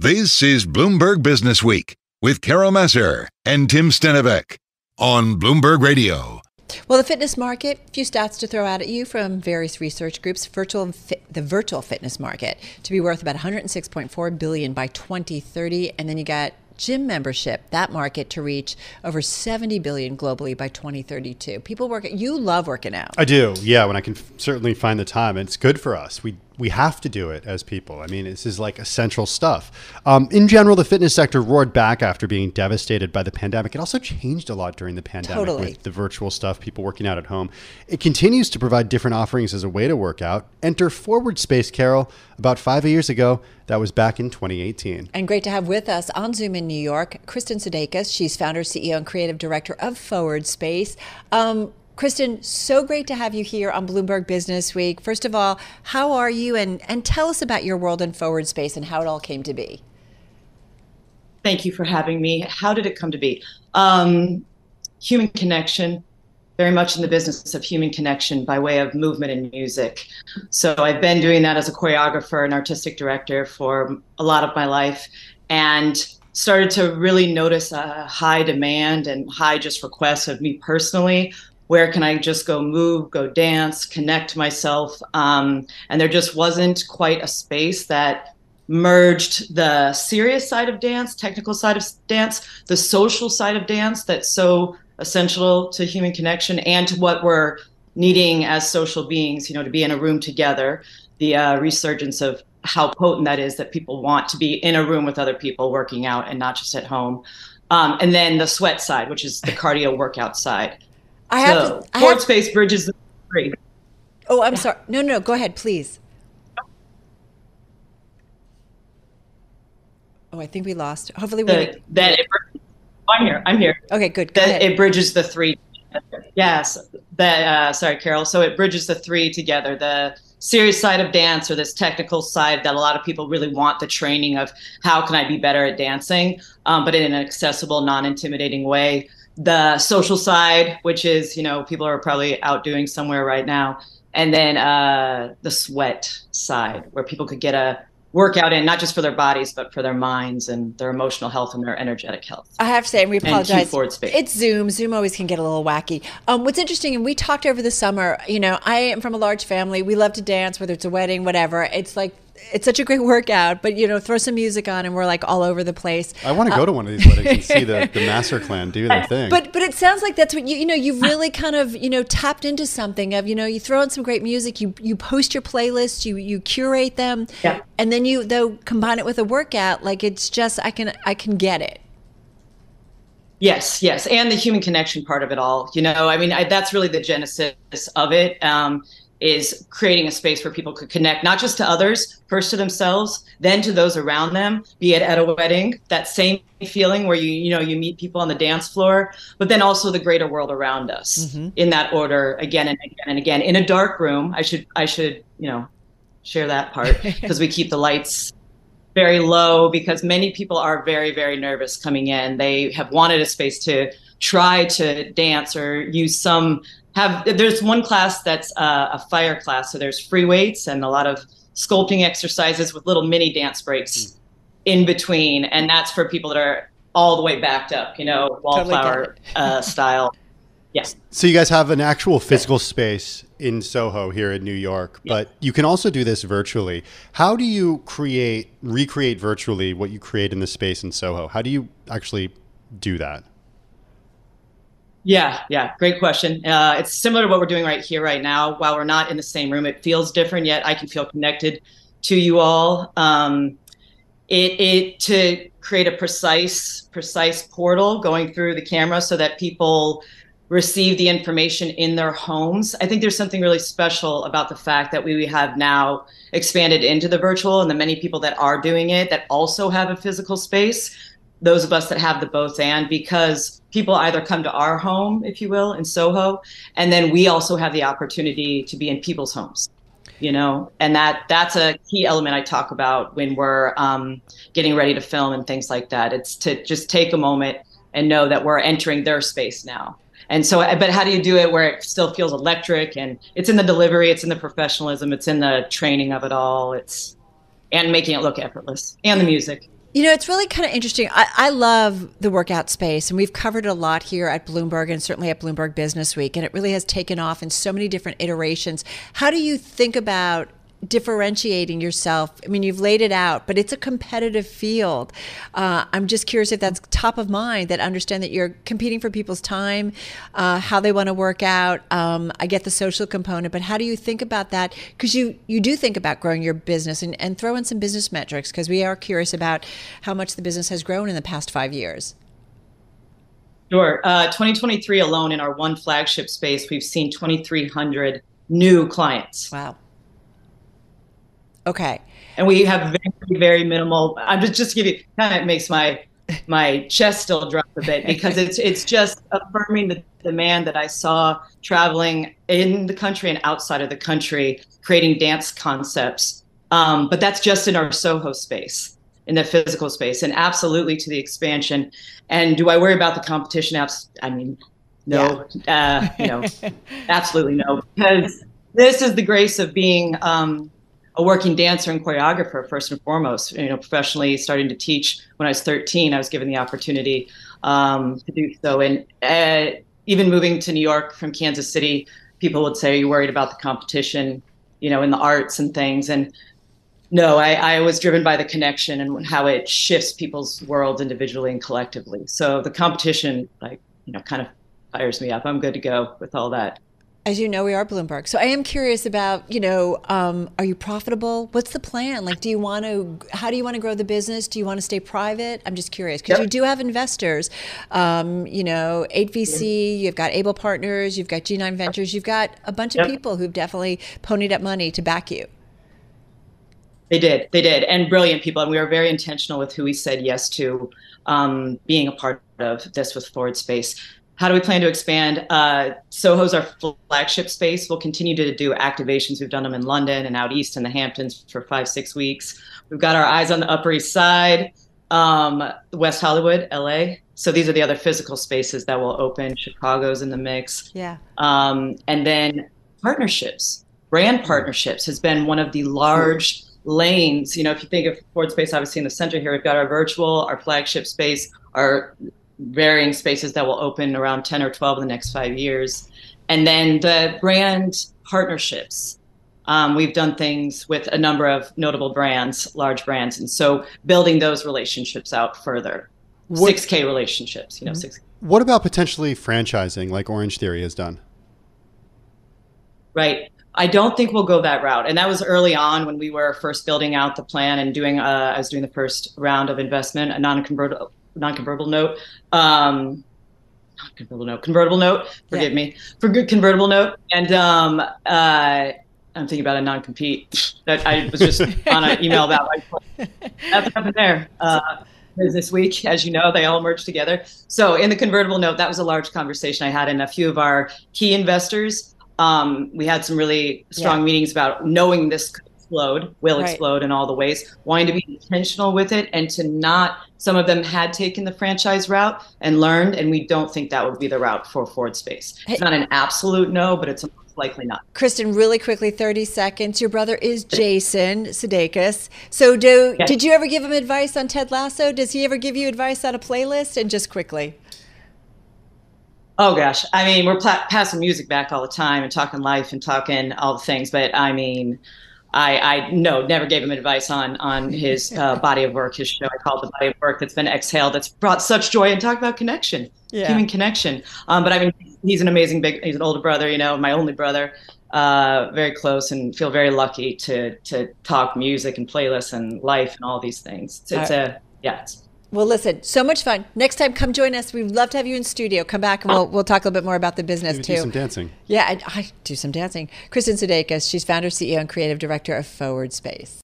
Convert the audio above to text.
This is Bloomberg Businessweek with Carol Massar and Tim Stenovec on Bloomberg Radio. Well, the fitness market, a few stats to throw out at you from various research groups. The virtual fitness market to be worth about $106.4 billion by 2030. And then you got gym membership, that market to reach over $70 billion globally by 2032. You love working out. I do, yeah, when I can certainly find the time. And it's good for us. We have to do it as people. I mean, this is like essential stuff. In general, the fitness sector roared back after being devastated by the pandemic. It also changed a lot during the pandemic with the virtual stuff, people working out at home. It continues to provide different offerings as a way to work out. Enter Forward Space, Carol. About 5 years ago, that was back in 2018. And great to have with us on Zoom in New York, Kristin Sudeikis. She's founder, CEO, and creative director of Forward Space. Kristin, so great to have you here on Bloomberg Businessweek. First of all, how are you? And tell us about your world in Forward Space and how it all came to be. Thank you for having me. How did it come to be? Human connection, very much in the business of human connection by way of movement and music. So I've been doing that as a choreographer and artistic director for a lot of my life, and started to really notice a high demand and high just requests of me personally. Where can I just go move, go dance, connect myself? And there just wasn't quite a space that merged the serious side of dance, technical side of dance, the social side of dance that's so essential to human connection and to what we're needing as social beings, to be in a room together. The resurgence of how potent that is, that people want to be in a room with other people working out and not just at home. And then the sweat side, which is the cardio workout side. Forward Space bridges the three. Oh, I'm sorry. No, go ahead, please. Oh, I think we lost. Hopefully I'm here. Okay, good. Go ahead. It bridges the three. Yes. Sorry, Carol. So it bridges the three together. The serious side of dance, or this technical side that a lot of people really want the training of how can I be better at dancing, but in an accessible, non-intimidating way. The social side, which is, people are probably out doing somewhere right now. And then the sweat side, where people could get a workout in, not just for their bodies, but for their minds and their emotional health and their energetic health. I have to say, and we apologize. Forward Space. It's Zoom. Zoom always can get a little wacky. What's interesting, and we talked over the summer, I am from a large family. We love to dance, whether it's a wedding, whatever. It's such a great workout, but throw some music on and we're like all over the place. I want to go to one of these weddings and see the Massar clan do their thing. But it sounds like that's what you've really kind of tapped into something of you throw in some great music, you post your playlists, you curate them, yeah. And then you combine it with a workout. Like it's just I can get it. Yes, and the human connection part of it all. That's really the genesis of it. Is creating a space where people could connect, not just to others, first to themselves, then to those around them, be it at a wedding, that same feeling where you meet people on the dance floor, but then also the greater world around us, in that order, again and again and again. In a dark room, I should share that part, because we keep the lights very low, because many people are very, very nervous coming in. They have wanted a space to try to dance or use there's one class that's a fire class. So there's free weights and a lot of sculpting exercises with little mini dance breaks in between. And that's for people that are all the way backed up, wallflower style. Yes. So you guys have an actual physical space in Soho here in New York, but you can also do this virtually. How do you recreate virtually what you create in the space in Soho? How do you actually do that? Yeah. Great question. It's similar to what we're doing right here, right now. While we're not in the same room, it feels different, yet I can feel connected to you all. To create a precise portal going through the camera so that people receive the information in their homes. I think there's something really special about the fact that we have now expanded into the virtual, and the many people that are doing it that also have a physical space. Those of us that have the both and, because people either come to our home, if you will, in Soho, and then we also have the opportunity to be in people's homes, and that's a key element I talk about when we're getting ready to film and things like that. It's to just take a moment and know that we're entering their space now. And so, but how do you do it where it still feels electric, and it's in the delivery, it's in the professionalism, it's in the training of it all, and making it look effortless, and the music. It's really kind of interesting. I love the workout space, and we've covered it a lot here at Bloomberg and certainly at Bloomberg Businessweek, and it really has taken off in so many different iterations. How do you think about differentiating yourself? I mean, you've laid it out, but it's a competitive field. I'm just curious if that's top of mind, that understand that you're competing for people's time, how they want to work out. I get the social component, but how do you think about that? Because you do think about growing your business and throw in some business metrics, because we are curious about how much the business has grown in the past 5 years. Sure. 2023 alone in our one flagship space, we've seen 2,300 new clients. Wow. Okay. And we have very, very minimal. I'm just give you, kind of makes my chest still drop a bit, because it's just affirming the demand that I saw traveling in the country and outside of the country, creating dance concepts. But that's just in our Soho space, in the physical space, and absolutely to the expansion. And do I worry about the competition? I mean, no, absolutely no, because this is the grace of being a working dancer and choreographer, first and foremost. Professionally starting to teach when I was 13, I was given the opportunity to do so. And even moving to New York from Kansas City, people would say, you're worried about the competition, in the arts and things. And no, I was driven by the connection and how it shifts people's worlds individually and collectively. So the competition, kind of fires me up. I'm good to go with all that. As you know, we are Bloomberg. So I am curious about, are you profitable? What's the plan? How do you want to grow the business? Do you want to stay private? I'm just curious, because you do have investors, 8VC, you've got Able Partners, you've got G9 Ventures, you've got a bunch of people who've definitely ponied up money to back you. They did. And brilliant people. And we were very intentional with who we said yes to being a part of this with Forward Space. How do we plan to expand? Soho's our flagship space. We'll continue to do activations. We've done them in London and out east in the Hamptons for 5-6 weeks. We've got our eyes on the Upper East Side, West Hollywood, LA. So these are the other physical spaces that will open. Chicago's in the mix. Yeah. And then partnerships, brand partnerships has been one of the large lanes. If you think of Forward Space, obviously in the center here, we've got our virtual, our flagship space, our varying spaces that will open around 10 or 12 in the next 5 years. And then the brand partnerships. We've done things with a number of notable brands, large brands. And so building those relationships out further. 6K relationships, 6K. What about potentially franchising like Orange Theory has done? Right. I don't think we'll go that route. And that was early on when we were first building out the plan and I was doing the first round of investment, a convertible note. Forgive me, for good convertible note. And I'm thinking about a non-compete that I was just on an email about. That's what happened there. Businessweek, as you know, they all merged together. So in the convertible note, that was a large conversation I had, and a few of our key investors. We had some really strong meetings about knowing this could will explode in all the ways, wanting to be intentional with it, and to not, some of them had taken the franchise route and learned, and we don't think that would be the route for Forward Space. It's not an absolute no, but it's most likely not. Kristin, really quickly, 30 seconds. Your brother is Jason Sudeikis. So did you ever give him advice on Ted Lasso? Does he ever give you advice on a playlist? And just quickly. Oh gosh, I mean, we're passing music back all the time and talking life and talking all the things, but I mean, I never gave him advice on his body of work, his show. I call it The Body of Work, that's been exhaled, that's brought such joy, and talk about connection, human connection. But I mean, he's an amazing he's an older brother, my only brother, very close, and feel very lucky to talk music and playlists and life and all these things. Well, listen, so much fun. Next time, come join us. We'd love to have you in studio. Come back and we'll talk a little bit more about the business. Maybe too. Do some dancing. Yeah, I do some dancing. Kristin Sudeikis, she's founder, CEO, and creative director of Forward Space.